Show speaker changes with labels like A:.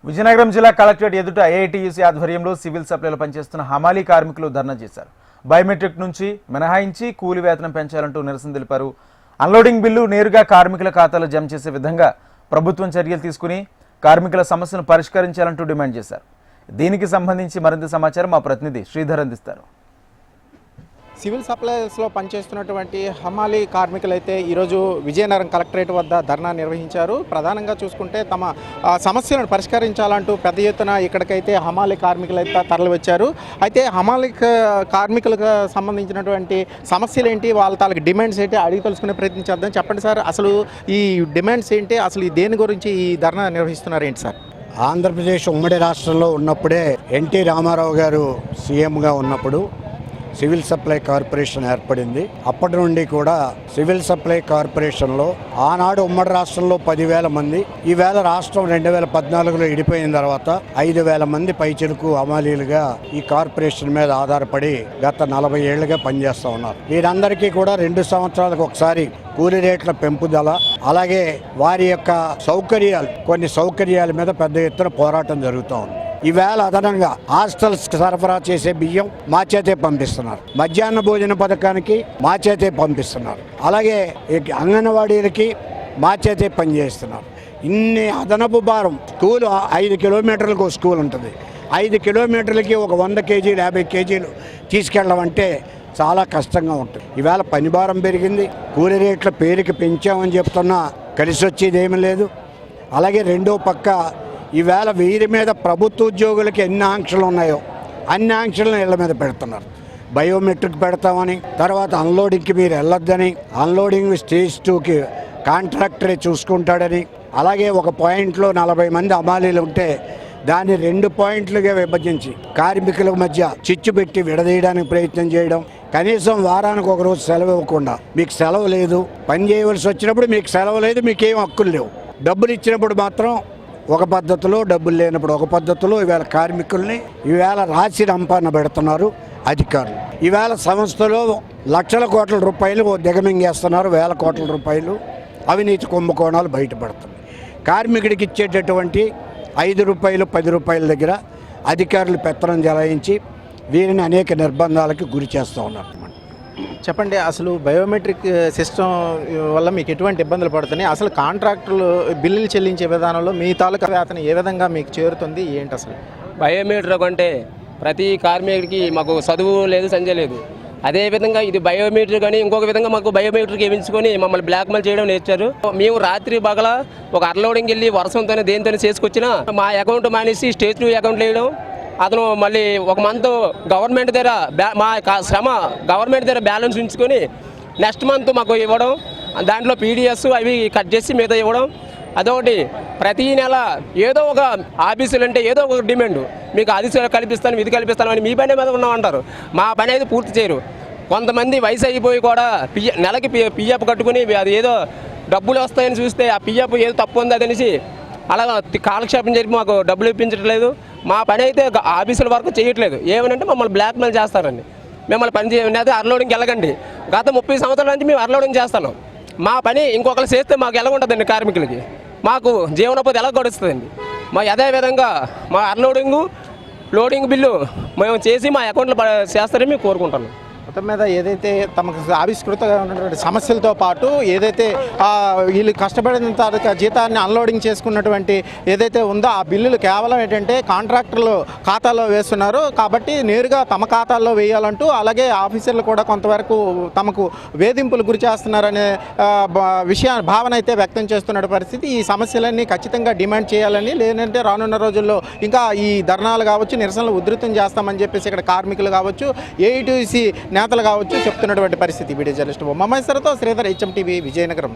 A: విజయనగరం జిల్లా కలెక్టరేట్ ఎదుట ఏఐటీయూసీ ఆధ్వర్యంలో సివిల్ సప్లైలో పనిచేస్తున్న హమాలీ కార్మికులు ధర్నా చేశారు. బయోమెట్రిక్ నుంచి మినహాయించి కూలి వేతనం పెంచాలంటూ నిరసన తెలిపారు. అన్లోడింగ్ బిల్లు నేరుగా కార్మికుల ఖాతాలో జమ చేసే విధంగా ప్రభుత్వం చర్యలు తీసుకుని కార్మికుల సమస్యలను పరిష్కరించాలంటూ డిమాండ్ చేశారు. దీనికి సంబంధించి మరింత సమాచారం మా ప్రతినిధి శ్రీధర్ అందిస్తారు.
B: సివిల్ సప్లైస్లో పనిచేస్తున్నటువంటి హమాలీ కార్మికులైతే ఈరోజు విజయనగరం కలెక్టరేట్ వద్ద ధర్నా నిర్వహించారు. ప్రధానంగా చూసుకుంటే తమ సమస్యలను పరిష్కరించాలంటూ పెద్ద ఎత్తున ఇక్కడికైతే హమాలీ కార్మికులైతే తరలివచ్చారు. అయితే హమాలీ కార్మికులకు సంబంధించినటువంటి సమస్యలు ఏంటి, వాళ్ళ తాలూకు డిమాండ్స్ ఏంటి అడిగి తెలుసుకునే ప్రయత్నం చేద్దాం. చెప్పండి సార్, అసలు ఈ డిమాండ్స్ ఏంటి, అసలు దేని గురించి ఈ ధర్నా నిర్వహిస్తున్నారు ఏంటి సార్?
C: ఆంధ్రప్రదేశ్ ఉమ్మడి రాష్ట్రంలో ఉన్నప్పుడే ఎన్టీ రామారావు గారు సీఎంగా ఉన్నప్పుడు సివిల్ సప్లై కార్పొరేషన్ ఏర్పడింది. అప్పటి నుండి కూడా సివిల్ సప్లై కార్పొరేషన్లో ఆనాడు ఉమ్మడి రాష్ట్రంలో 10,000 మంది, ఈవేళ రాష్ట్రం 2014లో ఇడిపోయిన తర్వాత 5,000 మంది పైచిలుకు హమాలీలుగా ఈ కార్పొరేషన్ మీద ఆధారపడి గత 40 ఏళ్లుగా పనిచేస్తూ ఉన్నారు. వీరందరికీ కూడా 2 సంవత్సరాలకు ఒకసారి కూలీ రేట్ల పెంపుదల, అలాగే వారి యొక్క సౌకర్యాలు, కొన్ని సౌకర్యాల మీద పెద్ద ఎత్తున పోరాటం జరుగుతూ ఉంది. ఈవేళ అదనంగా హాస్టల్స్ సరఫరా చేసే బియ్యం మా చేతే పంపిస్తున్నారు, మధ్యాహ్న భోజన పథకానికి మా చేతే పంపిస్తున్నారు, అలాగే అంగన్వాడీలకి మా చేతే పనిచేస్తున్నారు. ఇన్ని అదనపు భారం. స్కూల్ 5 కిలోమీటర్లకు ఒక స్కూల్ ఉంటుంది. 5 కిలోమీటర్లకి ఒక 100 కేజీలు 50 కేజీలు తీసుకెళ్ళడం అంటే చాలా కష్టంగా ఉంటుంది. ఈవేళ పని భారం పెరిగింది, కూలీ రేట్ల పేరుకి పెంచామని చెప్తున్నా కలిసి వచ్చేది ఏమీ లేదు. అలాగే రెండో పక్క ఈవేళ వీరి మీద ప్రభుత్వ ఉద్యోగులకి ఎన్ని ఆంక్షలు ఉన్నాయో అన్ని ఆంక్షలను ఇళ్ల మీద పెడుతున్నారు. బయోమెట్రిక్ పెడతామని, తర్వాత అన్లోడింగ్కి మీరు వెళ్ళొద్దని, అన్లోడింగ్ స్టేజ్ 2కి కాంట్రాక్టరే చూసుకుంటాడని, అలాగే ఒక పాయింట్లో 40 మంది హమాలీలు ఉంటే దాన్ని 2 పాయింట్లుగా విభజించి కార్మికుల మధ్య చిచ్చు పెట్టి విడదీయడానికి ప్రయత్నం చేయడం, కనీసం వారానికి ఒక రోజు సెలవు ఇవ్వకుండా మీకు సెలవు లేదు, పని చేయవలసి వచ్చినప్పుడు మీకు సెలవు లేదు, మీకేం హక్కులు లేవు, డబ్బులు ఇచ్చినప్పుడు మాత్రం ఒక పద్ధతిలో, డబ్బులు లేనప్పుడు ఒక పద్ధతిలో ఈవేళ కార్మికుల్ని ఈవేళ రాసి రంపాన పెడుతున్నారు అధికారులు. ఈవేళ సంస్థలో లక్షల కోట్ల రూపాయలు దిగమింగేస్తున్నారు, వేల కోట్ల రూపాయలు అవినీతి కుంభకోణాలు బయటపడుతున్నాయి. కార్మికుడికి ఇచ్చేటటువంటి 5 రూపాయలు 10 రూపాయల దగ్గర అధికారులు పెత్తనం జలాయించి వీరిని అనేక నిర్బంధాలకు గురి చేస్తూ ఉన్నారు.
B: చెప్పండి, అసలు బయోమెట్రిక్ సిస్టమ్ వల్ల మీకు ఎటువంటి ఇబ్బందులు పడుతున్నాయి? అసలు కాంట్రాక్టులు బిల్లులు చెల్లించే విధానంలో మీ తాలూకా వేతనం ఏ విధంగా మీకు చేరుతుంది ఏంటి? అసలు
D: బయోమెట్రిక్ అంటే ప్రతి కార్మికుడికి మాకు చదువు లేదు, సంజయ్ లేదు. అదేవిధంగా ఇది బయోమెట్రిక్ అని ఇంకొక విధంగా మాకు బయోమెట్రిక్ వేయించుకొని మమ్మల్ని బ్లాక్మెయిల్ చేయడం నేర్చారు. మేము రాత్రి పగల ఒక అన్లోడింగ్ వెళ్ళి వర్షంతోనే దేనితోనే చేసుకొచ్చినా మా అకౌంట్ మానేసి స్టేజ్ 2 అకౌంట్లో వేయడం. అతను మళ్ళీ ఒక మంత్ గవర్నమెంట్ దగ్గర మా శ్రమ గవర్నమెంట్ దగ్గర బ్యాలెన్స్ ఉంచుకొని నెక్స్ట్ మంత్ మాకు ఇవ్వడం, దాంట్లో పీడిఎస్ అవి కట్ చేసి మీద ఇవ్వడం. అదొకటి. ప్రతి నెల ఏదో ఒక ఆఫీసులు అంటే ఏదో ఒక డిమాండ్, మీకు అది కల్పిస్తాను ఇది కల్పిస్తాను అని మీ పని మీద ఉన్నామంటారు. మా పని అయితే పూర్తి చేయరు. కొంతమంది వయసు అయిపోయి కూడా నెలకి పిఎఫ్ కట్టుకుని అది ఏదో డబ్బులు వస్తాయని చూస్తే ఆ పిఎఫ్ ఏదో తప్పు ఉంది అదనేసి అలా కాలక్షేపం జరిపి మాకు డబ్బులు ఇప్పించట్లేదు. మా పని అయితే ఆఫీసుల వరకు చేయట్లేదు. ఏమనంటే మమ్మల్ని బ్లాక్మెయిల్ చేస్తారండి. మిమ్మల్ని పని చేయండి, అదే అన్లోడింగ్కి వెళ్ళకండి. గత 30 సంవత్సరాల నుంచి మేము అన్లోడింగ్ చేస్తాను. మా పని ఇంకొకరు చేస్తే మాకు ఎలా ఉంటుందండి? కార్మికులకి మాకు జీవనోపాధి ఎలా గడుస్తుందండి? మా అదేవిధంగా మా అన్లోడింగు లోడింగ్ బిల్లు మేము చేసి మా అకౌంట్లో చేస్తారని మేము కోరుకుంటాను.
B: మొత్తం మీద ఏదైతే తమకు ఆవిష్కృతంగా ఉన్నటువంటి సమస్యలతో పాటు ఏదైతే వీళ్ళు కష్టపడిన జీతాన్ని అన్లోడింగ్ చేసుకున్నటువంటి ఏదైతే ఉందో ఆ బిల్లులు కేవలం ఏంటంటే కాంట్రాక్టర్లు ఖాతాలో వేస్తున్నారు. కాబట్టి నేరుగా తమ ఖాతాల్లో వేయాలంటూ, అలాగే ఆఫీసర్లు కూడా కొంతవరకు తమకు వేధింపులు గురి చేస్తున్నారనే భావన అయితే వ్యక్తం చేస్తున్న పరిస్థితి. ఈ సమస్యలన్నీ ఖచ్చితంగా డిమాండ్ చేయాలని, లేదంటే రానున్న రోజుల్లో ఇంకా ఈ ధర్నాలు కావచ్చు, నిరసనలు ఉధృతం చేస్తామని చెప్పేసి ఇక్కడ కార్మికులు కావచ్చు, ఏఐటీయూసీ నేతలు కావచ్చు చెప్తున్నటువంటి పరిస్థితి. వీడియో జర్నలిస్ట్ బొమ్మ శ్రీధర్, HM TV, విజయనగరం.